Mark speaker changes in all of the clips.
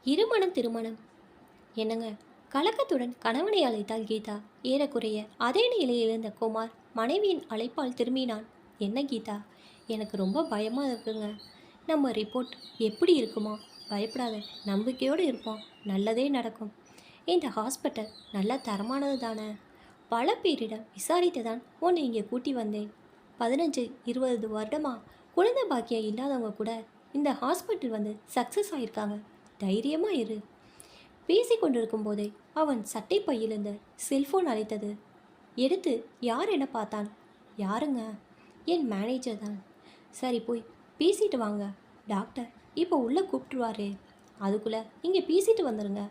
Speaker 1: இருமணம் திருமணம். என்னங்க, கலக்கத்துடன் கணவனை அழைத்தாள் கீதா. ஏறக்குறைய அதே நிலையில் இருந்த குமார் மனைவியின் அழைப்பால் திரும்பினான். என்ன கீதா, எனக்கு ரொம்ப பயமாக இருக்குங்க. நம்ம ரிப்போர்ட் எப்படி இருக்குமோ? பயப்படாத, நம்பிக்கையோடு இருப்போம், நல்லதே நடக்கும். இந்த ஹாஸ்பிட்டல் நல்ல தரமானது தானே? பல பேரிடம் விசாரித்து தான் உன்னை இங்கே கூட்டி வந்தேன். 15-20 வருடமா குழந்தை பாக்கியம் இல்லாதவங்க கூட இந்த ஹாஸ்பிட்டல் வந்து சக்ஸஸ் ஆயிருக்காங்க. தைரியமாக இரு. பேசி கொண்டிருக்கும் போதே அவன் சட்டை பையிலிருந்து செல்போன் அழைத்தது. எடுத்து யார் என பார்த்தான். யாருங்க? என் மேனேஜர் தான். சரி, போய் பேசிட்டு வாங்க. டாக்டர் இப்போ உள்ளே கூப்பிட்டுருவாரு, அதுக்குள்ளே இங்கே பேசிட்டு வந்துடுங்க.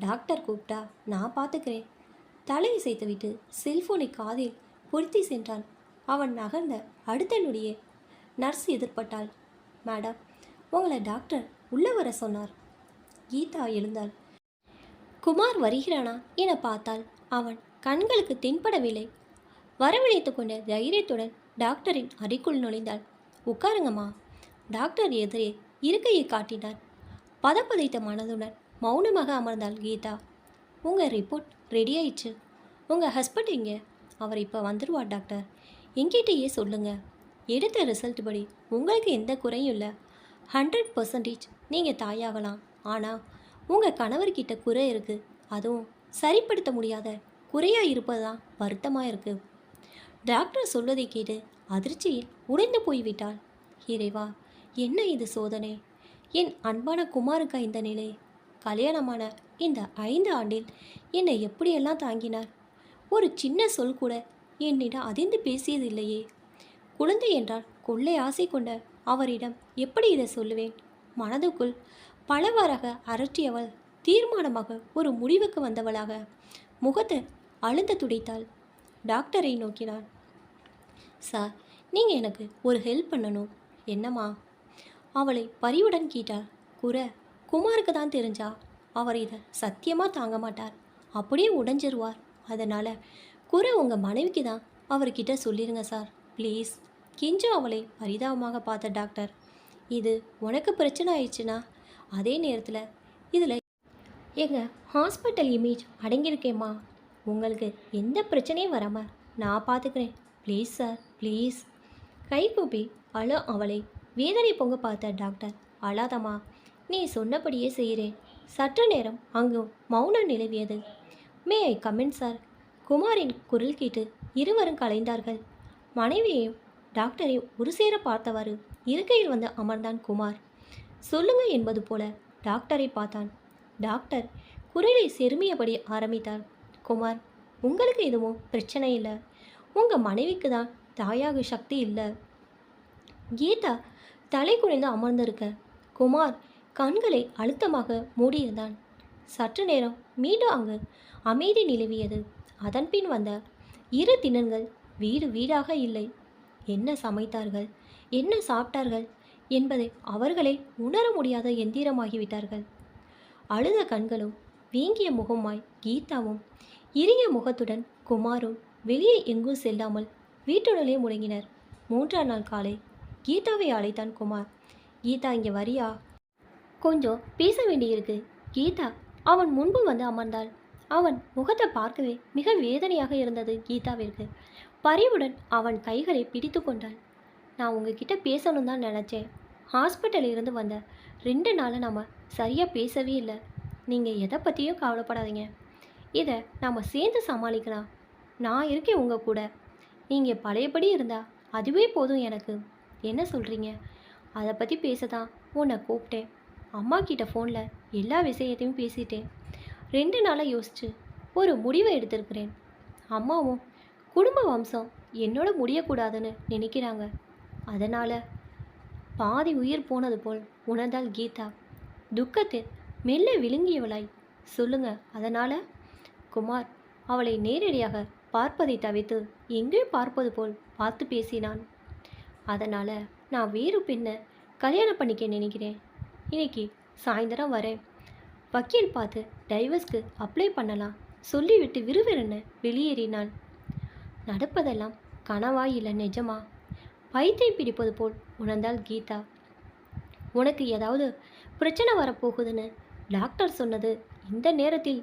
Speaker 1: டாக்டர் கூப்பிட்டா நான் பார்த்துக்கிறேன். தலையசைத்து விட்டு செல்போனை காதில் பொருத்தி சென்றான். அவன் நகர்ந்த அடுத்த நொடியே நர்ஸ் எதிர்பட்டாள். மேடம், உங்களை டாக்டர் உள்ளே வர சொன்னார். கீதா எழுந்தாள். குமார் வருகிறானா என பார்த்தால் அவன் கண்களுக்கு தென்படவில்லை. வரவழைத்து கொண்ட தைரியத்துடன் டாக்டரின் அறைக்குள் நுழைந்தாள். உட்காருங்கம்மா. டாக்டர் எதிரே இருக்கையை காட்டினார். பதப்பதைத்த மனதுடன் மௌனமாக அமர்ந்தாள் கீதா. உங்கள் ரிப்போர்ட் ரெடி ஆயிடுச்சு. உங்கள் ஹஸ்பண்ட் எங்கே? அவர் இப்போ வந்துடுவார் டாக்டர். என்கிட்டயே சொல்லுங்கள். எடுத்த ரிசல்ட் படி உங்களுக்கு எந்த குறையும் இல்லை. 100% நீங்கள் தாயாகலாம். ஆனால் உங்கள் கணவர்கிட்ட குறை இருக்குது. அதுவும் சரிப்படுத்த முடியாத குறையாக இருப்பது தான் வருத்தமாக இருக்குது. டாக்டர் சொல்வதை கேட்டு அதிர்ச்சியில் உடைந்து போய்விட்டாள். இறைவா, என்ன இது சோதனை? என் அன்பான குமாருக்கா இந்த நிலை? கல்யாணமான இந்த 5 ஆண்டில் என்னை எப்படியெல்லாம் தாங்கினார். ஒரு சின்ன சொல் கூட என்னிடம் அதிர்ந்து பேசியதில்லையே. குழந்தை என்றால் கொள்ளை ஆசை கொண்ட அவரிடம் எப்படி இதை சொல்லுவேன்? மனதுக்குள் பலவாறாக அரற்றியவள் தீர்மானமாக ஒரு முடிவுக்கு வந்தவளாக முகத்தை அழுந்த துடைத்தாள். டாக்டரை நோக்கினாள். சார், நீங்கள் எனக்கு ஒரு ஹெல்ப் பண்ணணும். என்னம்மா? அவளை பரிவுடன் கேட்டாள். குறை குமாருக்கு தான் தெரிஞ்சா அவர் இதை சத்தியமாக தாங்க மாட்டார், அப்படியே உடைஞ்சிருவார். அதனால் குறை உங்கள் மனைவிக்கு தான் அவர்கிட்ட சொல்லிடுங்க சார், ப்ளீஸ். கெஞ்சும் அவளை பரிதாபமாக பார்த்த டாக்டர், இது உனக்கு பிரச்சனை ஆயிடுச்சுன்னா அதே நேரத்தில் இதில் எங்கள் ஹாஸ்பிட்டல் இமேஜ் அடங்கியிருக்கேம்மா. உங்களுக்கு எந்த பிரச்சனையும் வராமல் நான் பார்த்துக்கிறேன். Please sir, please. கைகூப்பி அவளை வேதனை பொங்க பார்த்த டாக்டர், அழாதம்மா, நீ சொன்னபடியே செய்கிறேன். சற்று நேரம் அங்கு மௌனம் நிலவியது. மே ஐ கமெண்ட் சார்? குமாரின் குரல் கேட்டு இருவரும் கலைந்தார்கள். மனைவியையும் டாக்டரையும் ஒரு சேர பார்த்தவாறு இருக்கையில் வந்து அமர்ந்தான் குமார். சொல்லுங்க என்பது போல டாக்டரை பார்த்தான். டாக்டர் குரலை செருமியபடி ஆரம்பித்தார். குமார், உங்களுக்கு எதுவும் பிரச்சனை இல்லை. உங்கள் மனைவிக்கு தான் தாயாக சக்தி இல்லை. கீதா தலை குனிந்து அமர்ந்திருக்க குமார் கண்களை அழுத்தமாக மூடியிருந்தான். சற்று நேரம் மீண்டும் அங்கு அமைதி நிலவியது. அதன்பின் வந்த இரு தினங்கள் வீடு வீடாக இல்லை. என்ன சமைத்தார்கள், என்ன சாப்பிட்டார்கள் என்பதை அவர்களே உணர முடியாத எந்திரமாகிவிட்டார்கள். அழுத கண்களும் வீங்கிய முகமாய் கீதாவும் இறுகிய முகத்துடன் குமாரும் வெளியே எங்கும் செல்லாமல் வீட்டுடனே முடங்கினர். 3ஆம் நாள் காலை கீதாவை அழைத்தான் குமார். கீதா, இங்கே வரியா? கொஞ்சம் பேச வேண்டியிருக்கு. கீதா அவன் முன்பு வந்து அமர்ந்தாள். அவன் முகத்தை பார்க்கவே மிக வேதனையாக இருந்தது கீதாவிற்கு. பரிவுடன் அவன் கைகளை பிடித்து கொண்டாள். நான் உங்ககிட்ட பேசணும் தான் நினச்சேன். ஹாஸ்பிட்டல் இருந்து வந்த 2 நாளாக நாம் சரியாக பேசவே இல்லை. நீங்கள் எதை பற்றியும் கவலைப்படாதீங்க. இதை நாம் சேர்ந்து சமாளிக்கலாம். நான் இருக்கேன் உங்கள் கூட. நீங்கள் பழையபடி இருந்தால் அதுவே போதும் எனக்கு. என்ன சொல்கிறீங்க? அதை பற்றி பேச தான் உன்னை கூப்பிட்டேன். அம்மா கிட்ட ஃபோனில் எல்லா விஷயத்தையும் பேசிட்டேன். 2 நாளாக யோசித்து ஒரு முடிவை எடுத்திருக்கிறேன். அம்மாவும் குடும்ப வம்சம் என்னோட முடியக்கூடாதுன்னு நினைக்கிறாங்க. அதனால் பாதி உயிர் போனது போல் உணர்ந்தாள் கீதா. துக்கத்தை மெல்ல விழுங்கியவளாய், சொல்லுங்க அதனால்? குமார் அவளை நேரடியாக பார்ப்பதை தவிர்த்து எங்கே பார்ப்பது போல் பார்த்து பேசினான். அதனால் நான் வேறு பெண்ணை கல்யாணம் பண்ணிக்க நினைக்கிறேன். இன்னைக்கு சாயந்தரம் வரேன். வக்கீல் பார்த்து டைவர்ஸ்க்கு அப்ளை பண்ணலாம் சொல்லிவிட்டு விறுவிறுன்னு வெளியேறினான். நடப்பதெல்லாம் கனவா இல்லை நிஜமா? பைத்தியம் பிடிப்பது போல் உணர்ந்தாள் கீதா. உனக்கு ஏதாவது பிரச்சனை வரப்போகுதுன்னு டாக்டர் சொன்னது இந்த நேரத்தில்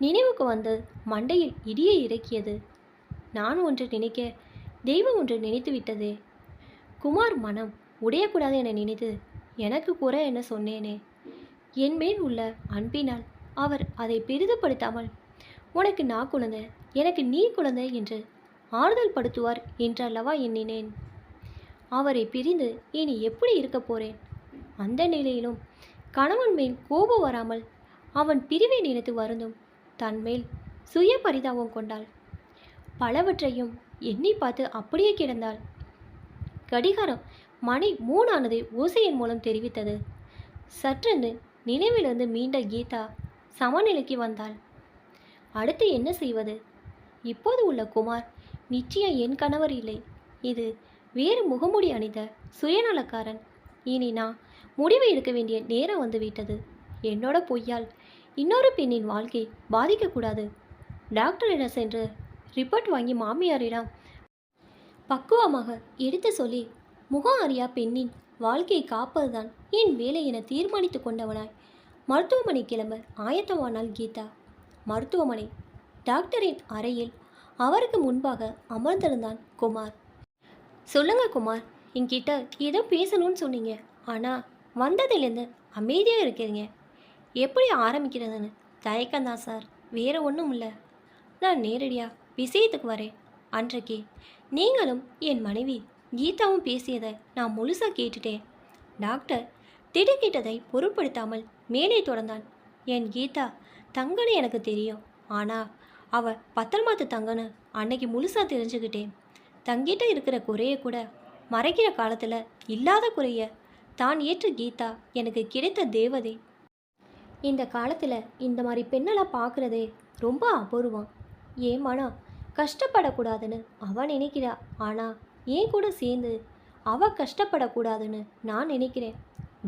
Speaker 1: நினைவுக்கு வந்து மண்டையில் இடியை இறக்கியது. நான் ஒன்று நினைக்க தெய்வம் ஒன்று நினைத்து விட்டதே. குமார் மனம் உடையக்கூடாது என நினைத்து எனக்கு கூற என்ன சொன்னேனே. என் மேல் உள்ள அன்பினால் அவர் அதை பெரிதுபடுத்தாமல் உனக்கு நான் குழந்தை எனக்கு நீ குழந்தை என்று ஆறுதல் படுத்துவார் என்றல்லவா எண்ணினேன். அவரை பிரிந்து இனி எப்படி இருக்க போறேன்? அந்த நிலையிலும் கணவன் மேல் கோபம் வராமல் அவன் பிரிவை நினைத்து வருந்தும் தன்மேல் சுய பரிதாபம் கொண்டாள். பலவற்றையும் எண்ணி பார்த்து அப்படியே கிடந்தாள். கடிகாரம் மணி 3 ஆனதை ஓசையின் மூலம் தெரிவித்தது. சற்றென்று நினைவிலிருந்து மீண்ட கீதா சமநிலைக்கு வந்தாள். அடுத்து என்ன செய்வது? இப்போது உள்ள குமார் நிச்சயம் என் கணவர் இல்லை. இது வேறு முகமூடி அணிந்த சுயநலக்காரன். இனி நான் முடிவு எடுக்க வேண்டிய நேரம் வந்துவிட்டது. என்னோட பொய்யால் இன்னொரு பெண்ணின் வாழ்க்கை பாதிக்கக்கூடாது. டாக்டரிடம் சென்று ரிப்போர்ட் வாங்கி மாமியாரிடம் பக்குவமாக எடுத்து சொல்லி முகம் அறியா பெண்ணின் வாழ்க்கையை காப்பதுதான் என் வேலை என தீர்மானித்து கொண்டவனாய் மருத்துவமனை கிளம்ப ஆயத்தமானாள் கீதா. மருத்துவமனை டாக்டரின் அறையில் அவருக்கு முன்பாக அமர்ந்திருந்தான் குமார். சொல்லுங்க குமார், என்கிட்ட ஏதோ பேசணும்னு சொன்னீங்க. ஆனால் வந்ததிலேருந்து அமைதியாக இருக்கிறீங்க. எப்படி ஆரம்பிக்கிறதுன்னு தயக்கம்தான் சார், வேறு ஒன்றும் இல்லை. நான் நேரடியாக விஷயத்துக்கு வரேன். அன்றைக்கே நீங்களும் என் மனைவி கீதாவும் பேசியதை நான் முழுசாக கேட்டுட்டேன். டாக்டர் திடுக்கிட்டதை பொருட்படுத்தாமல் மேலே தொடர்ந்தான். என் கீதா தங்கன்னு எனக்கு தெரியும். ஆனால் அவள் பத்திரமாத்து தங்கன்னு அன்னைக்கு முழுசாக தெரிஞ்சுக்கிட்டேன். தங்கிட்ட இருக்கிற குறையை கூட மறைக்கிற காலத்தில் இல்லாத குறைய தான் ஏற்ற கீதா எனக்கு கிடைத்த தேவதை. இந்த காலத்தில் இந்த மாதிரி பெண்ணெல்லாம் பார்க்குறதே ரொம்ப அபூர்வம். ஏன் மனம் கஷ்டப்படக்கூடாதுன்னு அவன் நினைக்கிறா. ஆனால் ஏன் கூட சேர்ந்து அவள் கஷ்டப்படக்கூடாதுன்னு நான் நினைக்கிறேன்.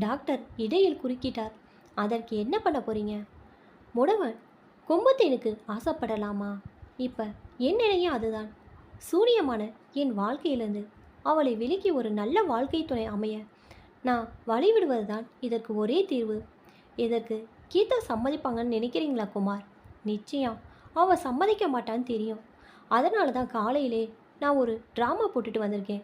Speaker 1: டாக்டர் இடையில் குறுக்கிட்டார். அதற்கு என்ன பண்ண போகிறீங்க? முடவன் கொம்புத்தேனுக்கு ஆசைப்படலாமா? இப்போ என் நிலையும் அதுதான். சூனியமான என் வாழ்க்கையிலிருந்து அவளை விலக்கி ஒரு நல்ல வாழ்க்கை துணை அமைய நான் வழிவிடுவது தான் இதற்கு ஒரே தீர்வு. இதற்கு கீதா சம்மதிப்பாங்கன்னு நினைக்கிறீங்களா குமார்? நிச்சயம் அவள் சம்மதிக்க மாட்டான்னு தெரியும். அதனால தான் காலையிலே நான் ஒரு ட்ராமா போட்டுட்டு வந்திருக்கேன்.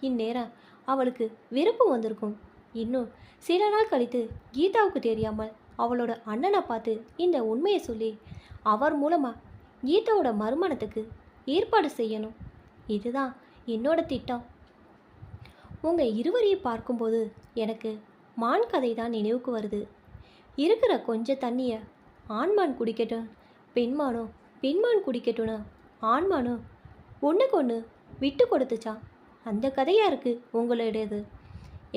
Speaker 1: இந்நேரம் அவளுக்கு வெறுப்பு வந்திருக்கும். இன்னும் சில நாள் கழித்து கீதாவுக்கு தெரியாமல் அவளோட அண்ணனை பார்த்து இந்த உண்மையை சொல்லி அவர் மூலமாக கீதாவோட மறுமணத்துக்கு ஏற்பாடு செய்யணும். இதுதான் என்னோட திட்டம். உங்கள் இருவரையும் பார்க்கும்போது எனக்கு மான் கதை தான் நினைவுக்கு வருது. இருக்கிற கொஞ்சம் தண்ணியை ஆண்மான் குடிக்கட்டும், பெண்மான் குடிக்கட்டும்னு ஆண்மானும் ஒன்றுக்கு ஒன்று விட்டு கொடுத்துச்சான். அந்த கதையாக இருக்குது உங்களுடையது.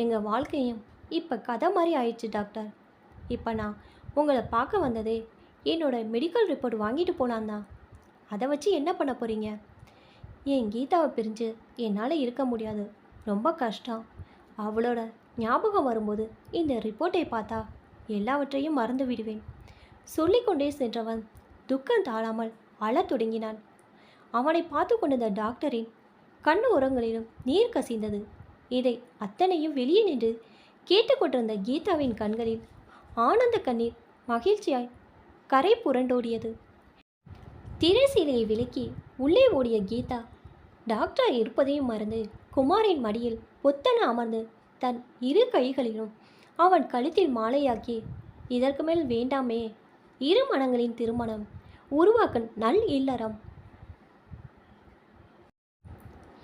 Speaker 1: எங்கள் வாழ்க்கையும் இப்போ கதை மாதிரி ஆயிடுச்சு டாக்டர். இப்போ நான் உங்களை பார்க்க வந்ததே என்னோட மெடிக்கல் ரிப்போர்ட் வாங்கிட்டு போகலான் தான். அதை வச்சு என்ன பண்ண போகிறீங்க? என் கீதாவை பிரிஞ்சு என்னால் இருக்க முடியாது. ரொம்ப கஷ்டம். அவளோட ஞாபகம் வரும்போது இந்த ரிப்போர்ட்டை பார்த்தா எல்லாவற்றையும் மறந்து விடுவேன். சொல்லிக்கொண்டே சென்றவன் துக்கம் தாழாமல் அழத் தொடங்கினான். அவனை பார்த்து கொண்டிருந்த டாக்டரின் கண்ணு உரங்களிலும் நீர் கசிந்தது. இதை அத்தனையும் வெளியே நின்று கேட்டுக்கொண்டிருந்த கீதாவின் கண்களில் ஆனந்த கண்ணீர் மகிழ்ச்சியாய் கரை புரண்டோடியது. திரைசீலையை விலக்கி உள்ளே ஓடிய கீதா டாக்டர் இருப்பதையும் மறந்து குமாரின் மடியில் பொத்தன அமர்ந்து தன் இரு கைகளிலும் அவன் கழுத்தில் மாலையாக்கி, இதற்கு மேல் வேண்டாமே, இரு மனங்களின் திருமணம் உருவாக்க நல் இல்லறம்.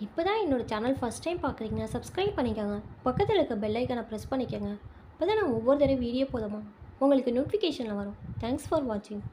Speaker 1: இப்போ தான் என்னோடய சேனல் ஃபஸ்ட் டைம் பார்க்குறீங்கன்னா சப்ஸ்கிரைப் பண்ணிக்கோங்க. பக்கத்தில் இருக்க பெல் ஐக்கனை ப்ரெஸ் பண்ணிக்கோங்க. அப்போ தான் நான் ஒவ்வொரு தடவை வீடியோ போதுமா உங்களுக்கு நோட்டிஃபிகேஷனில் வரும். தேங்க்ஸ் ஃபார் வாட்சிங்.